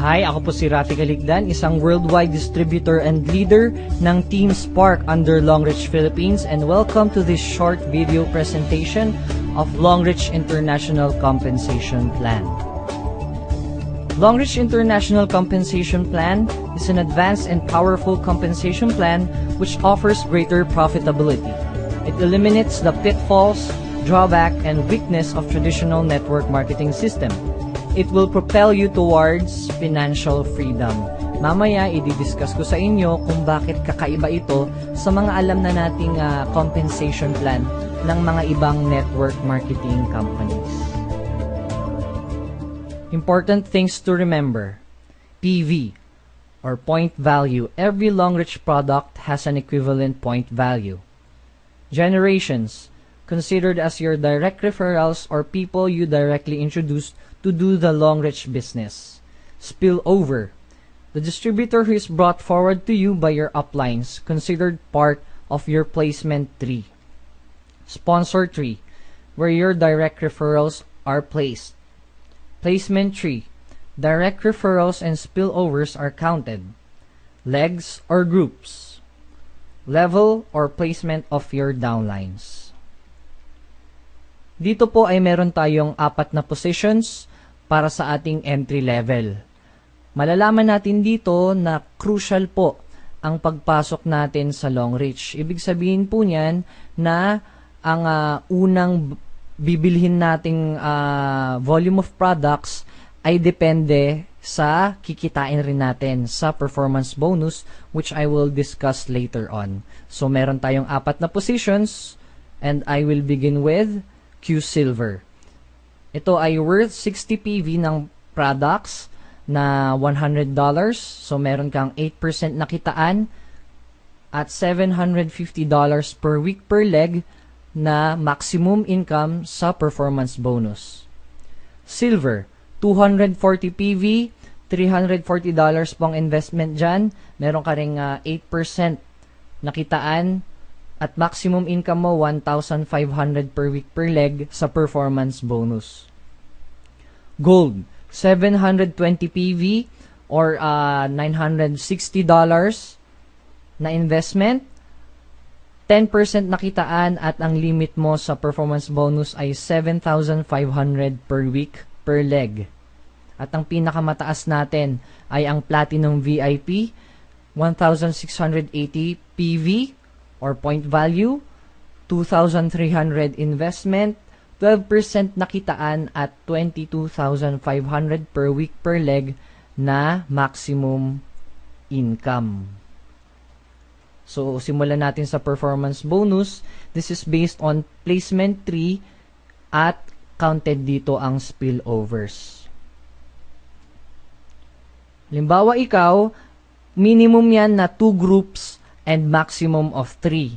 Hi, ako po si Rafi Caligdan, isang worldwide distributor and leader ng Team Spark under Longreach Philippines, and welcome to this short video presentation of Longreach International Compensation Plan. Longreach International Compensation Plan is an advanced and powerful compensation plan which offers greater profitability. It eliminates the pitfalls, drawback, and weakness of traditional network marketing system. It will propel you towards financial freedom. Mamaya, i-discuss ko sa inyo kung bakit kakaiba ito sa mga alam na nating compensation plan ng mga ibang network marketing companies. Important things to remember. PV, or point value. Every Longreach product has an equivalent point value. Generations, considered as your direct referrals or people you directly introduced to do the Longreach business. Spillover, the distributor who is brought forward to you by your uplines, considered part of your placement tree. Sponsor tree, where your direct referrals are placed. Placement tree, direct referrals and spillovers are counted. Legs or groups. Level or placement of your downlines. Dito po ay meron tayong 4 na positions para sa ating entry level. Malalaman natin dito na crucial po ang pagpasok natin sa Longreach. Ibig sabihin po niyan na ang unang bibilhin nating volume of products ay depende sa kikitain rin natin sa performance bonus, which I will discuss later on. So meron tayong 4 na positions and I will begin with Q Silver. Ito ay worth 60 PV ng products na $100. So, meron kang 8% na kitaan at $750 per week per leg na maximum income sa performance bonus. Silver, 240 PV, $340 pong investment dyan. Meron ka ring 8% na kitaan at maximum income mo 1,500 per week per leg sa performance bonus. Gold, 720 PV or $960 na investment, 10% na kitaan at ang limit mo sa performance bonus ay 7,500 per week per leg. At ang pinakamataas natin ay ang Platinum VIP, 1,680 PV or point value, 2,300 investment, 12% na kitaan at 22,500 per week per leg na maximum income. So, simulan natin sa performance bonus. This is based on placement tree at counted dito ang spillovers. Halimbawa ikaw, minimum yan na 2 groups and maximum of 3.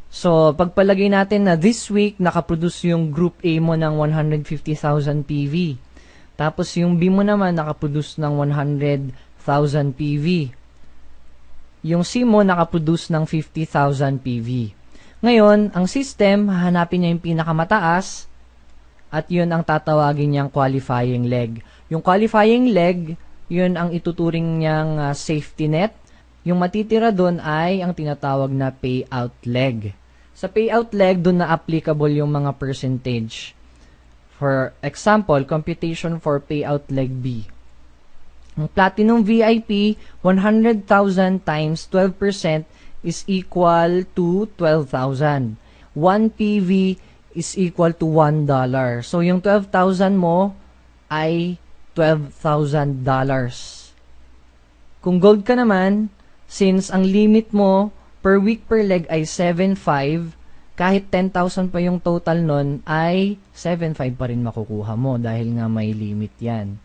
So, pagpalagay natin na this week, nakaproduce yung Group A mo ng 150,000 PV. Tapos yung B mo naman, nakaproduce ng 100,000 PV. Yung C mo, nakaproduce ng 50,000 PV. Ngayon, ang system, hahanapin niya yung pinakamataas at yun ang tatawagin niyang qualifying leg. Yung qualifying leg, yun ang ituturing niyang safety net. Yung matitira doon ay ang tinatawag na payout leg. Sa payout leg, doon na applicable yung mga percentage. For example, computation for payout leg B. Ang Platinum VIP, 100,000 times 12% is equal to 12,000. 1 PV is equal to $1. So, yung 12,000 mo ay $12,000. Kung gold ka naman, since ang limit mo per week per leg ay 7,500, kahit 10,000 pa yung total nun, ay 7,500 pa rin makukuha mo dahil nga may limit yan.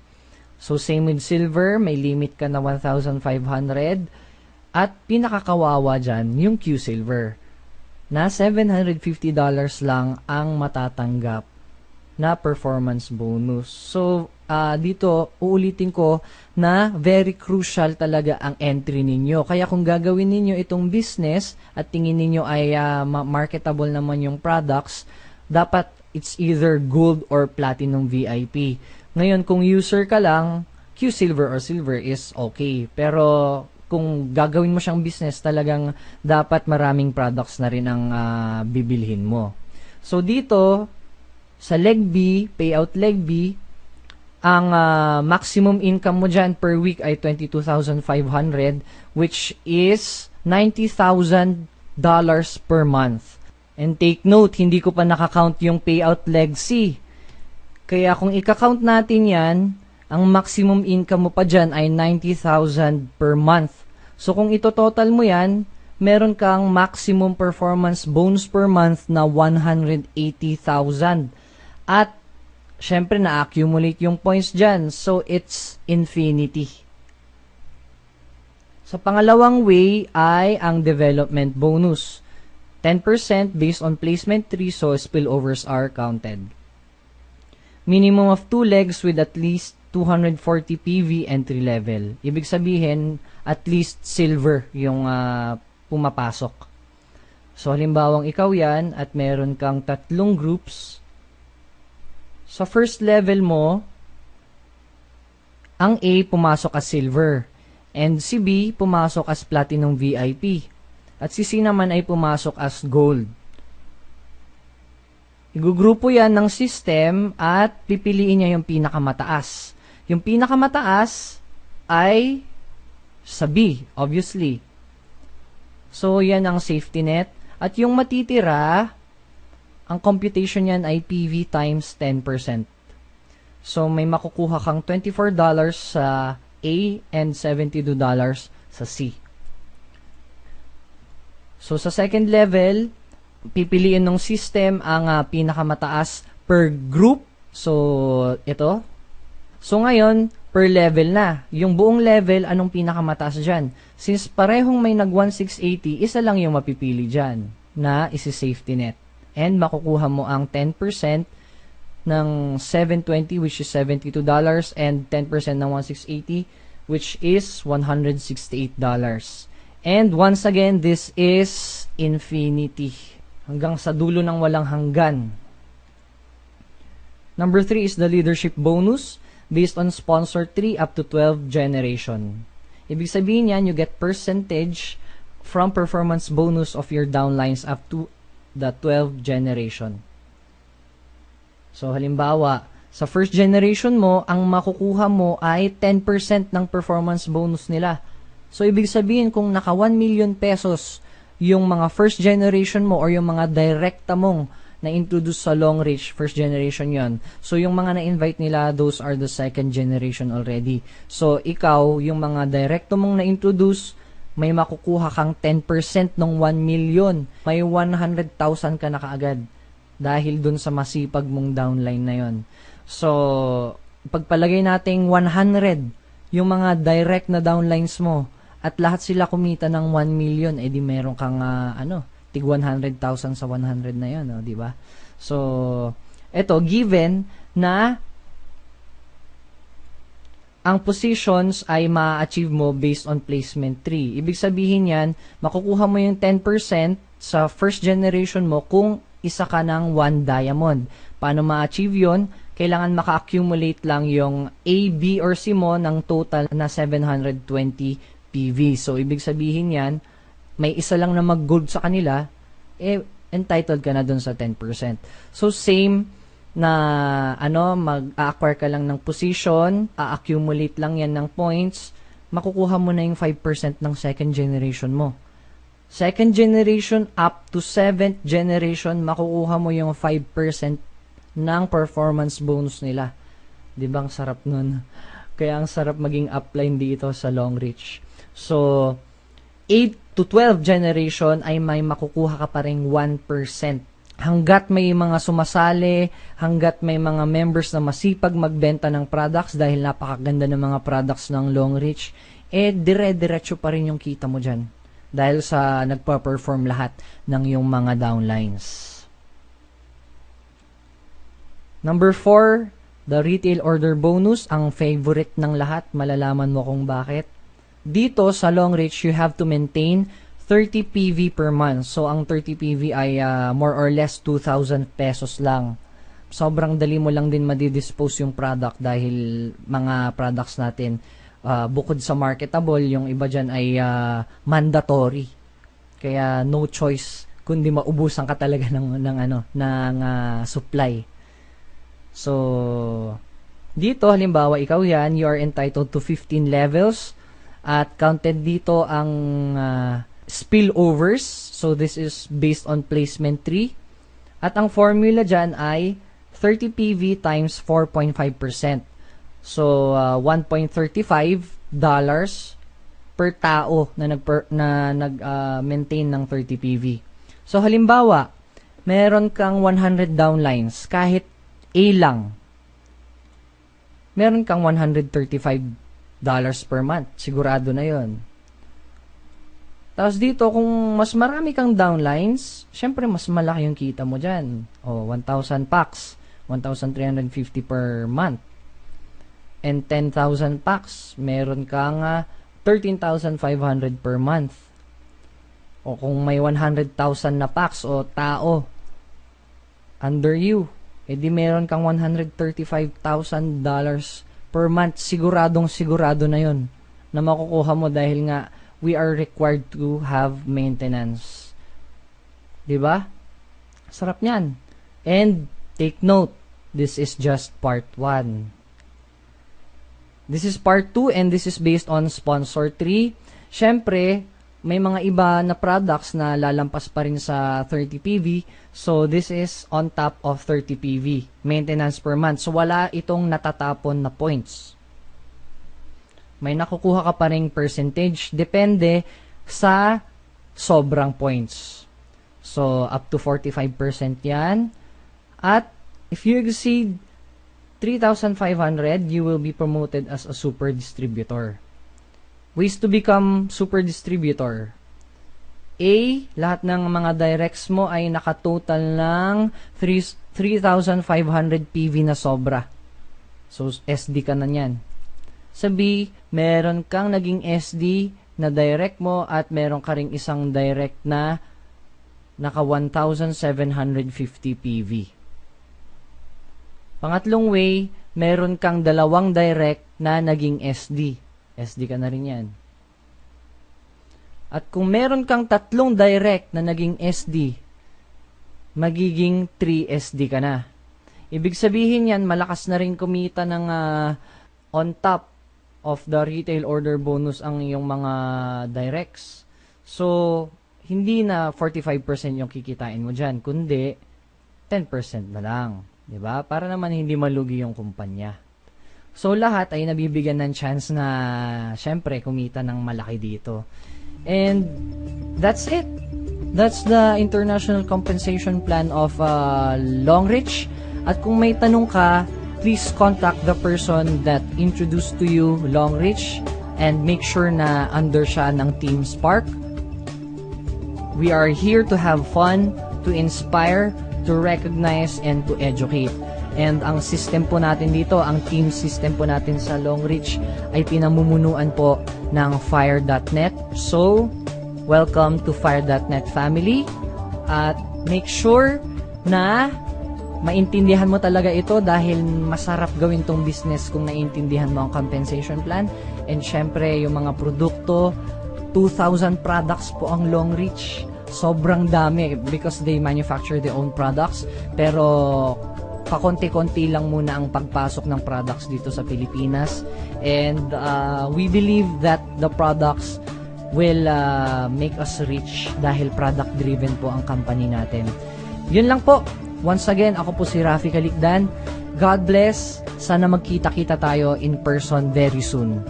So, same with silver, may limit ka na 1,500. At pinakakawawa dyan, yung Q Silver, na $750 lang ang matatanggap na performance bonus. So, dito, uulitin ko na very crucial talaga ang entry ninyo. Kaya kung gagawin ninyo itong business at tingin ninyo ay marketable naman yung products, dapat it's either gold or platinum VIP. Ngayon, kung user ka lang, Q Silver or Silver is okay. Pero kung gagawin mo siyang business, talagang dapat maraming products na rin ang bibilhin mo. So dito, sa leg B, payout leg B, ang maximum income mo dyan per week ay $22,500, which is $90,000 per month. And take note, hindi ko pa nakakount yung payout leg C. Kaya kung ika-count natin yan, ang maximum income mo pa dyan ay $90,000 per month. So kung ito-total mo yan, meron kang maximum performance bonus per month na $180,000. At syempre na-accumulate yung points dyan. So it's infinity. Sa pangalawang way ay ang development bonus. 10% based on placement tree, so spillovers are counted. Minimum of 2 legs with at least 240 PV entry level. Ibig sabihin, at least silver yung pumapasok. So, halimbawang ikaw yan at meron kang 3 groups. Sa first level mo, ang A pumasok as silver and si B pumasok as platinum VIP. At si C naman ay pumasok as gold. Igugrupo yan ng system at pipiliin niya yung pinakamataas. Yung pinakamataas ay sa B, obviously. So, yan ang safety net. At yung matitira, ang computation yan ay PV times 10%. So, may makukuha kang $24 sa A and $72 sa C. So, sa second level, pipiliin ng system ang pinakamataas per group. So, ito. So, ngayon, per level na. Yung buong level, anong pinakamataas dyan? Since parehong may nag-1680, isa lang yung mapipili dyan na isi-safety net. And makukuha mo ang 10% ng 720 which is $72 and 10% ng 1680 which is $168. And once again, this is infinity. Hanggang sa dulo ng walang hanggan. Number 3 is the leadership bonus based on sponsor tree up to 12 generation. Ibig sabihin yan, you get percentage from performance bonus of your downlines up to the 12 generation. So, halimbawa, sa first generation mo, ang makukuha mo ay 10% ng performance bonus nila. So, ibig sabihin, kung naka 1 million pesos yung mga first generation mo or yung mga direkta mong na-introduce sa long reach, first generation yon. So, yung mga na-invite nila, those are the second generation already. So, ikaw, yung mga direkto mong na-introduce, may makukuha kang 10% ng 1 million. May 100,000 ka na kaagad dahil dun sa masipag mong downline na yon. So, pagpalagay nating 100 yung mga direct na downlines mo, at lahat sila kumita ng 1 million, edi meron kang tig 100,000 sa 100 na 'yon, di ba? So, eto given na ang positions ay ma-achieve mo based on placement tree. Ibig sabihin yan, makukuha mo yung 10% sa first generation mo kung isa ka ng 1 diamond. Paano ma-achieve yon? Kailangan maka-accumulate lang yung A, B, or C mo ng total na 720 PV. So, ibig sabihin yan, may isa lang na mag-gold sa kanila, entitled ka na dun sa 10%. So, same na, mag-acquire ka lang ng position, a-accumulate lang yan ng points, makukuha mo na yung 5% ng second generation mo. Second generation up to 7th generation, makukuha mo yung 5% ng performance bonus nila. Di ba ang sarap nun? Kaya ang sarap maging upline dito sa long reach. So, 8 to 12 generation ay may makukuha ka pa ring 1%. Hanggat may mga sumasali, hanggat may mga members na masipag magbenta ng products dahil napakaganda ng mga products ng long reach, dire-diretso pa rin yung kita mo dyan. Dahil sa nagpa-perform lahat ng yung mga downlines. Number 4, the retail order bonus, ang favorite ng lahat. Malalaman mo kung bakit. Dito sa long reach, you have to maintain 30 PV per month. So, ang 30 PV ay more or less 2,000 pesos lang. sobrang dali mo lang din madidispose yung product dahil mga products natin, bukod sa marketable, yung iba dyan ay mandatory. Kaya no choice kundi maubusan ka talaga ng supply. So, dito, halimbawa, ikaw yan, you are entitled to 15 levels at counted dito ang spillovers. So, this is based on placement tree. At ang formula dyan ay 30 PV times 4.5%. So, $1.35 per tao na nag-maintain ng 30 PV. So, halimbawa, meron kang 100 downlines, kahit A lang, meron kang $135 per month. Sigurado na yon. Tapos dito, kung mas marami kang downlines, syempre mas malaki yung kita mo dyan. 1,000 packs, 1,350 per month. And 10,000 packs, meron kang 13,500 per month. O kung may 100,000 na packs o tao under you, edi meron kang $135,000 per month. Sigurado na yon na makukuha mo dahil nga we are required to have maintenance. Diba? Sarap niyan. And take note, this is just part 1. This is part 2 and this is based on sponsor 3. Syempre, may mga iba na products na lalampas pa rin sa 30 PV. So, this is on top of 30 PV. Maintenance per month. So, wala itong natatapon na points. May nakukuha ka pa rin percentage. Depende sa sobrang points. So, up to 45% yan. At, if you exceed 3,500, you will be promoted as a super distributor. Ways to become super distributor. A, lahat ng mga directs mo ay nakatotal ng 3,500 PV na sobra. So, SD ka na yan. Sa B, meron kang naging SD na direct mo at meron ka ring isang direct na naka 1,750 PV. Pangatlong way, meron kang dalawang direct na naging SD. SD ka na rin yan. At kung meron kang tatlong direct na naging SD, magiging 3 SD ka na. Ibig sabihin yan, malakas na rin kumita ng on top of the retail order bonus ang iyong mga directs. So, hindi na 45% yung kikitain mo dyan, kundi 10% na lang. Diba? Para naman hindi malugi yung kumpanya. So, lahat ay nabibigyan ng chance na, syempre, kumita ng malaki dito. And, that's it. That's the International Compensation Plan of Longreach. At kung may tanong ka, please contact the person that introduced to you Longreach and make sure na under siya ng Team Spark. We are here to have fun, to inspire, to recognize, and to educate. And ang system po natin dito, ang team system po natin sa Longreach ay pinamumunuan po ng Fire.net. So, welcome to Fire.net family. At make sure na maintindihan mo talaga ito dahil masarap gawin tong business kung naiintindihan mo ang compensation plan. And syempre, yung mga produkto, 2,000 products po ang Longreach. Sobrang dami because they manufacture their own products. Pero pakonti-konti lang muna ang pagpasok ng products dito sa Pilipinas. And we believe that the products will make us rich dahil product-driven po ang company natin. Yun lang po. Once again, ako po si Rafi Kalikdan. God bless. Sana magkita-kita tayo in person very soon.